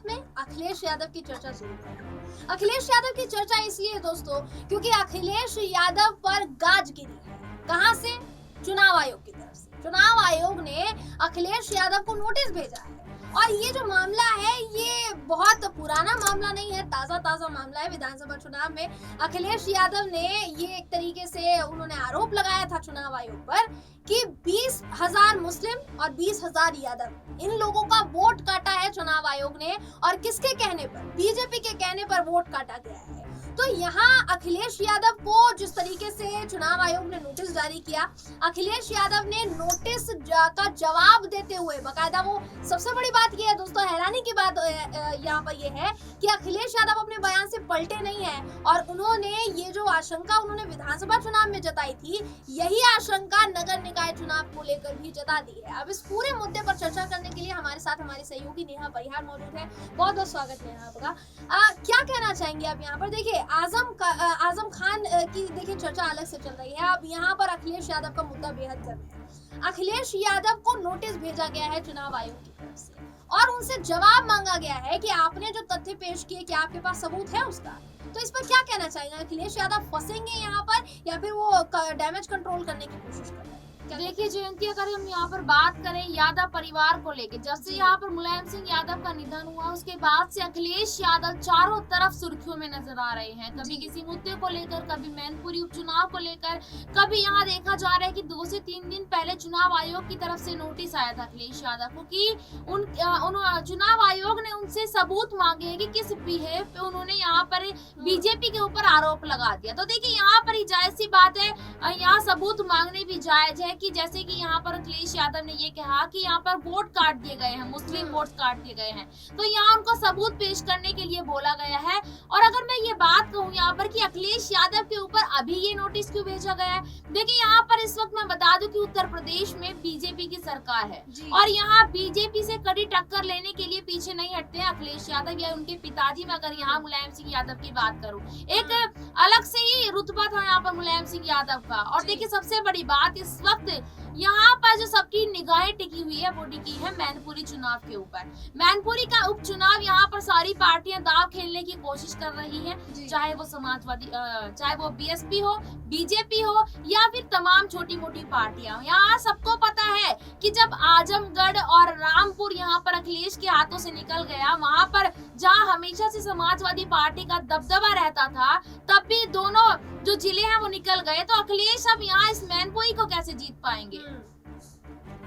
में अखिलेश यादव की चर्चा जरूर करें। अखिलेश यादव की चर्चा इसलिए दोस्तों क्योंकि अखिलेश यादव पर गाज गिरी है। कहां से? चुनाव आयोग की तरफ से। चुनाव आयोग ने अखिलेश यादव को नोटिस भेजा है और ये जो मामला है ये बहुत पुराना मामला नहीं है, ताजा मामला है। विधानसभा चुनाव में अखिलेश यादव ने ये एक तरीके से उन्होंने आरोप लगाया था चुनाव आयोग पर कि 20,000 मुस्लिम और 20,000 यादव, इन लोगों का वोट काटा है चुनाव आयोग ने। और किसके कहने पर? बीजेपी के कहने पर वोट काटा गया है। तो यहाँ अखिलेश यादव को जिस तरीके से चुनाव आयोग ने नोटिस जारी किया, अखिलेश यादव ने नोटिस का जवाब देते हुए बकायदा, वो सबसे बड़ी बात ये है दोस्तों, हैरानी की बात यहाँ पर ये है कि अखिलेश यादव अपने बयान से पलटे नहीं है और उन्होंने ये जो आशंका उन्होंने विधानसभा चुनाव में जताई थी, यही आशंका नगर निकाय चुनाव को लेकर भी जता दी है। अब इस पूरे मुद्दे पर चर्चा करने के लिए हमारे साथ हमारी सहयोगी नेहा परिहार मौजूद है। बहुत बहुत स्वागत नेहा आपका। क्या कहना चाहेंगे आप यहाँ पर? देखिए आजम खान की देखिए चर्चा अलग से चल रही है। अब यहाँ पर अखिलेश यादव का मुद्दा बेहद गर्म है। अखिलेश यादव को नोटिस भेजा गया है चुनाव आयोग की तरफ से और उनसे जवाब मांगा गया है कि आपने जो तथ्य पेश किए, क्या आपके पास सबूत है उसका? तो इस पर क्या कहना चाहेंगे? अखिलेश यादव फंसेंगे यहाँ पर या फिर वो डैमेज कंट्रोल करने की कोशिश कर रहे हैं? देखिए जयंती, अगर हम यहाँ पर बात करें यादव परिवार को लेकर, जब से यहाँ पर मुलायम सिंह यादव का निधन हुआ उसके बाद से अखिलेश यादव चारों तरफ सुर्खियों में नजर आ रहे हैं। कभी किसी मुद्दे को लेकर, कभी मैनपुरी उपचुनाव को लेकर, कभी यहाँ देखा जा रहा है कि 2 से 3 दिन पहले चुनाव आयोग की तरफ से नोटिस आया था अखिलेश यादव को कि चुनाव आयोग ने उनसे सबूत मांगे हैं कि किस बिहेव पे उन्होंने यहाँ पर बीजेपी के ऊपर आरोप लगा दिया। तो देखिए यहाँ पर ही जायज सी बात है, यहाँ सबूत मांगने भी जायज है कि जैसे कि यहाँ पर अखिलेश यादव ने ये कहा कि यहाँ पर वोट काट दिए गए हैं, मुस्लिम वोट काट दिए गए हैं, तो यहाँ उनको सबूत पेश करने के लिए बोला गया है। और अगर मैं ये बात कहूँ यहाँ पर कि अखिलेश यादव के ऊपर अभी ये नोटिस क्यों भेजा गया है, देखिए यहाँ पर इस वक्त मैं बता दूं कि उत्तर प्रदेश में बीजेपी की सरकार है और यहाँ बीजेपी से कड़ी टक्कर लेने के लिए पीछे नहीं हटते हैं अखिलेश यादव या उनके पिताजी। में अगर यहाँ मुलायम सिंह यादव की बात करूँ, एक अलग से ही रुतबा था यहाँ पर मुलायम सिंह यादव का। और देखिए सबसे बड़ी बात इस वक्त यहाँ पर जो सबकी निगाहें टिकी हुई है वो टिकी है मैनपुरी चुनाव के ऊपर। मैनपुरी का उपचुनाव यहाँ पर सारी पार्टियां दाव खेलने की कोशिश कर रही हैं, चाहे वो समाजवादी, चाहे वो बीएसपी हो, बीजेपी हो या फिर तमाम छोटी मोटी पार्टियां। यहाँ सबको पता है कि जब आजमगढ़ और रामपुर यहाँ पर अखिलेश के हाथों से निकल गया, वहाँ पर जहाँ हमेशा से समाजवादी पार्टी का दबदबा रहता था, तब भी दोनों जो जिले हैं वो निकल गए। तो अखिलेश अब यहाँ इस मैनपुरी को कैसे जीत पाएंगे?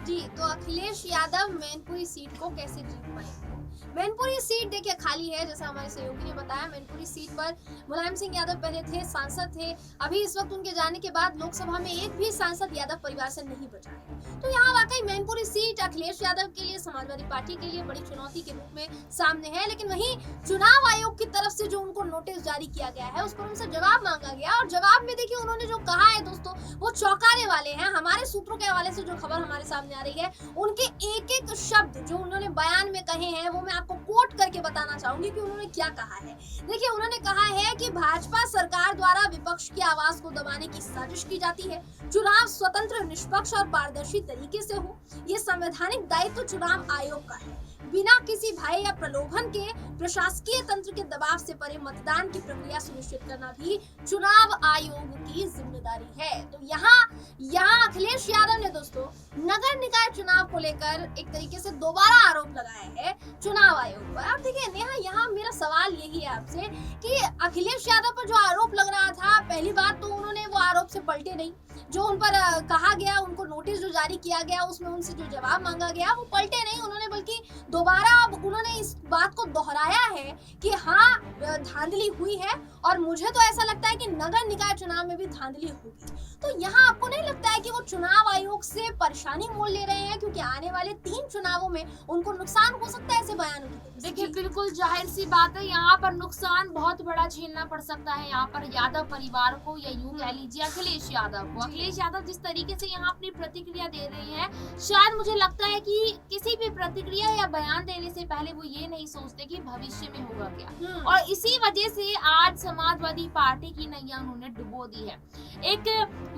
जी, तो अखिलेश यादव मैनपुरी सीट को कैसे जीत पाएंगे? मैनपुरी सीट देखिए खाली है, जैसा हमारे सहयोगी ने बताया। मैनपुरी सीट पर मुलायम सिंह यादव पहले थे, सांसद थे। अभी इस वक्त उनके जाने के बाद लोकसभा में एक भी सांसद यादव परिवार से नहीं बचा है। तो यहाँ वाकई मैनपुरी सीट अखिलेश यादव के लिए, समाजवादी पार्टी के लिए बड़ी चुनौती के रूप में सामने है। लेकिन वहीं चुनाव आयोग की तरफ से जो उनको नोटिस जारी किया गया है उस पर उनसे जवाब मांगा गया और जवाब में देखिए उन्होंने जो कहा है दोस्तों वो चौंकाने वाले हैं। हमारे सूत्रों के हवाले से जो खबर हमारे सामने आ रही है, उनके एक एक शब्द जो उन्होंने बयान में कहे हैं वो मैं आपको कोट करके बताना चाहूंगी कि उन्होंने क्या कहा है। देखिए उन्होंने कहा है कि भाजपा सरकार द्वारा विपक्ष की आवाज को दबाने की साजिश की जाती है। चुनाव स्वतंत्र, निष्पक्ष और पारदर्शी तरीके से हो, ये संवैधानिक दायित्व चुनाव आयोग का है। बिना किसी भय या प्रलोभन के प्रशासकीय तंत्र के दबाव से परे मतदान की प्रक्रिया सुनिश्चित करना भी चुनाव आयोग की जिम्मेदारी है। तो यहाँ अखिलेश यादव ने दोस्तों नगर निकाय चुनाव को लेकर एक तरीके से दोबारा आरोप लगाया है चुनाव आयोग पर। अब देखिए नेहा, यहाँ मेरा सवाल यही है आपसे कि अखिलेश यादव पर जो आरोप लग रहा था, पहली बात तो उन्होंने वो आरोप से पलटे नहीं। जो उन पर कहा गया, उनको नोटिस जो जारी किया गया उसमें उनसे जो जवाब मांगा गया वो पलटे नहीं उन्होंने, बल्कि दोबारा अब उन्होंने इस बात को दोहराया है कि हाँ धांधली हुई है और मुझे तो ऐसा लगता है कि नगर निकाय चुनाव में भी धांधली होगी। तो यहाँ आपको नहीं लगता है कि वो चुनाव आयोग से परेशानी मोल ले रहे हैं, क्योंकि आने वाले 3 चुनावों में उनको नुकसान हो सकता है ऐसे बयानों की? देखिए बिल्कुल जाहिर सी बात है, यहाँ पर नुकसान बहुत बड़ा झेलना पड़ सकता है यहाँ पर यादव परिवार को, या यूं कह लीजिए अखिलेश यादव को। अखिलेश यादव जिस तरीके से यहाँ अपनी प्रतिक्रिया दे रहे हैं, शायद मुझे लगता है कि किसी भी प्रतिक्रिया या बयान देने से पहले वो ये नहीं सोचते कि भविष्य में होगा क्या, और इसी वजह से आज समाजवादी पार्टी की नैया उन्होंने डुबो दी है। एक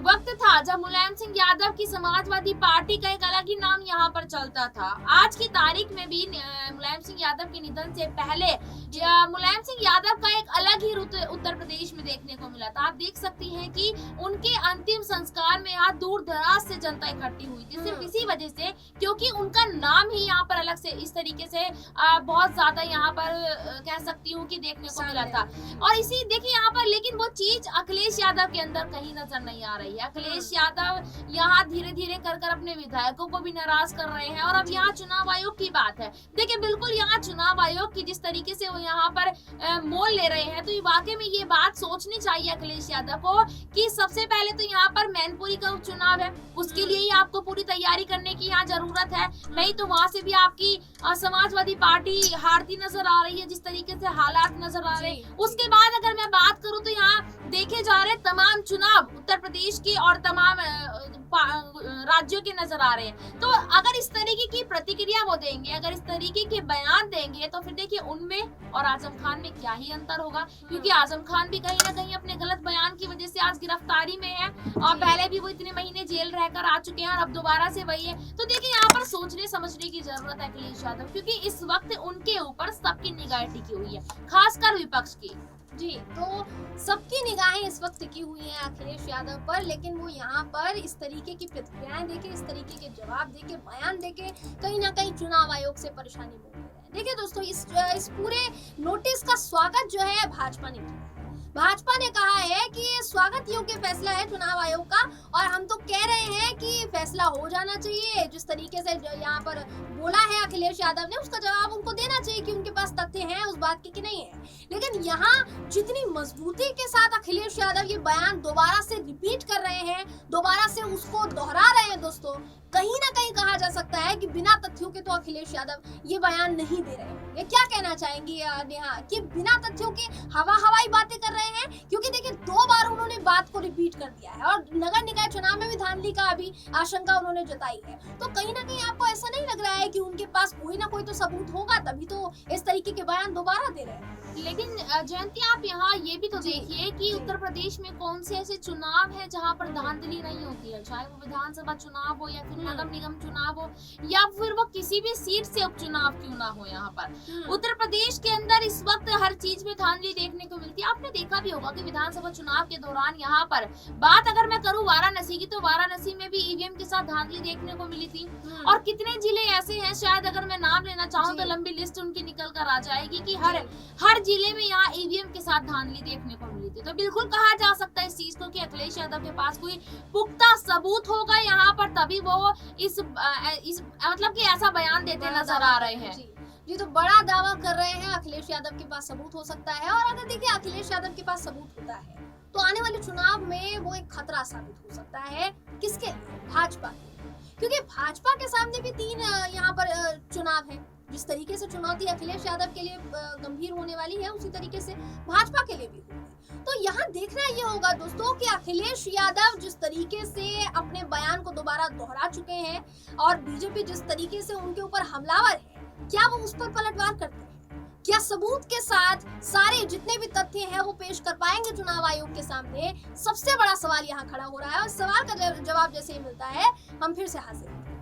वक्त था जब मुलायम सिंह यादव की समाजवादी पार्टी का एक अलग ही नाम यहाँ पर चलता था। आज की तारीख में भी मुलायम सिंह यादव के निधन से पहले मुलायम सिंह यादव का एक अलग ही रुत उत्तर प्रदेश में देखने को मिला था। आप देख सकती हैं कि उनके अंतिम संस्कार में यहाँ दूर दराज से जनता इकट्ठी हुई थी, सिर्फ इसी वजह से क्योंकि उनका नाम ही यहाँ पर अलग से इस तरीके से बहुत ज्यादा यहाँ पर कह सकती हूँ कि देखने को मिला था। और इसी देखिए यहाँ पर, लेकिन वो चीज अखिलेश यादव के अंदर कहीं नजर नहीं आ रही है। अखिलेश यादव यहाँ धीरे धीरे कर अपने विधायकों को भी नाराज कर रहे हैं। और अब यहाँ चुनाव आयोग की बात है, देखिए बिल्कुल यहाँ चुनाव आयोग की जिस तरीके से वो यहाँ पर मोल ले रहे हैं, तो ये वाकई में ये बात सोचनी चाहिए अखिलेश यादव को कि सबसे पहले तो यहाँ पर मैनपुरी का उपचुनाव है, उसके लिए ही आपको पूरी तैयारी करने की यहाँ जरूरत है, नहीं तो वहां से भी आपकी समाजवादी पार्टी हारती नजर आ रही है जिस तरीके से हालात नजर आ रहे हैं। उसके बाद अगर मैं बात करूं तो यहाँ देखे जा रहे तमाम चुनाव उत्तर प्रदेश के और तमाम राज्यों के नजर आ रहे हैं। तो अगर इस तरीके की प्रतिक्रिया वो देंगे, अगर इस तरीके के बयान देंगे, तो फिर देखिए उनमें और आजम खान में क्या ही अंतर होगा, क्योंकि आजम खान भी कहीं ना कहीं अपने गलत बयान की वजह से आज गिरफ्तारी में है, और पहले भी वो इतने महीने जेल रहकर आ चुके हैं और अब दोबारा से वही है। तो देखिए यहाँ पर सोचने समझने की जरूरत है अखिलेश यादव, क्योंकि इस वक्त उनके ऊपर सबकी निगाहें टिकी हुई है, खासकर विपक्ष की। जी, तो सबकी निगाहें इस वक्त टिकी हुई हैं अखिलेश यादव पर, लेकिन वो यहाँ पर इस तरीके की प्रतिक्रियाएं देके, इस तरीके के जवाब देके, बयान देके कहीं ना कहीं चुनाव आयोग से परेशानी में रहे हैं। देखिए दोस्तों, इस पूरे नोटिस का स्वागत जो है भाजपा ने किया। भाजपा ने कहा है कि ये स्वागत योग्य फैसला है चुनाव आयोग का, और हम तो कह रहे हैं कि फैसला हो जाना चाहिए। जिस तरीके से यहाँ पर बोला है अखिलेश यादव ने, उसका जवाब उनको देना चाहिए कि उनके पास तथ्य हैं उस बात की कि नहीं है। लेकिन यहाँ जितनी मजबूती के साथ अखिलेश यादव ये बयान दोबारा से रिपीट कर रहे हैं, दोबारा से उसको दोहरा रहे हैं दोस्तों, कहीं ना कहीं कहा जा सकता है कि बिना तथ्यों के तो अखिलेश यादव ये बयान नहीं दे रहे हैं। ये क्या कहना चाहेंगी नेहा कि बिना तथ्यों के हवाई बातें कर रहे हैं? क्योंकि देखिए 2 बार उन्होंने बात को रिपीट कर दिया है, और नगर निकाय चुनाव में भी धांधली का अभी आशंका उन्होंने जताई है। तो कहीं ना कहीं आपको ऐसा नहीं लग रहा है कि उनके पास कोई ना कोई तो सबूत होगा, तभी तो इस तरीके के बयान दोबारा दे रहे हैं? लेकिन जयंती, आप यहाँ ये भी तो देखिए कि उत्तर प्रदेश में कौन से ऐसे चुनाव है जहाँ पर धांधली नहीं होती है, चाहे वो विधानसभा चुनाव हो या फिर नगर निगम चुनाव हो या फिर वो किसी भी सीट से उपचुनाव क्यों ना हो। यहाँ पर उत्तर प्रदेश के अंदर इस वक्त हर चीज में धांधली देखने को मिलती है। आपने देखा भी होगा कि विधानसभा चुनाव के दौरान यहाँ पर बात अगर मैं करूँ वाराणसी की, तो वाराणसी में भी ईवीएम के साथ धांधली देखने को मिली थी। और कितने जिले ऐसे हैं, शायद अगर मैं नाम लेना चाहूँ तो लंबी लिस्ट उनकी निकल कर आ जाएगी कि हर जिले में यहाँ ईवीएम के साथ धांधली देखने को मिली थी। तो बिल्कुल कहा जा सकता है इस चीज को कि अखिलेश यादव के पास कोई पुख्ता सबूत होगा यहाँ पर, तभी वो इस मतलब कि ऐसा बयान देते नजर आ रहे हैं। जी, तो बड़ा दावा कर रहे हैं अखिलेश यादव के पास सबूत हो सकता है। और अगर देखिए अखिलेश यादव के पास सबूत होता है तो आने वाले चुनाव में वो एक खतरा साबित हो सकता है। किसके लिए? भाजपा के, क्योंकि भाजपा के सामने भी 3 यहाँ पर चुनाव है। जिस तरीके से चुनौती अखिलेश यादव के लिए गंभीर होने वाली है, उसी तरीके से भाजपा के लिए भी होगी। तो यहाँ देखना ये होगा दोस्तों कि अखिलेश यादव जिस तरीके से अपने बयान को दोबारा दोहरा चुके हैं, और बीजेपी जिस तरीके से उनके ऊपर हमलावर है, क्या वो उस पर पलटवार करते हैं? क्या सबूत के साथ सारे जितने भी तथ्य हैं वो पेश कर पाएंगे चुनाव आयोग के सामने? सबसे बड़ा सवाल यहाँ खड़ा हो रहा है, और सवाल का जवाब जैसे ही मिलता है हम फिर से हाजिर होंगे।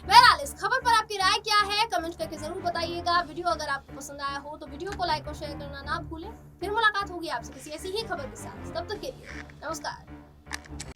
बहरहाल इस खबर पर आपकी राय क्या है, कमेंट करके जरूर बताइएगा। वीडियो अगर आपको पसंद आया हो तो वीडियो को लाइक और शेयर करना ना भूलें। फिर मुलाकात होगी आपसे किसी ऐसी ही खबर के साथ, तब तक के लिए नमस्कार।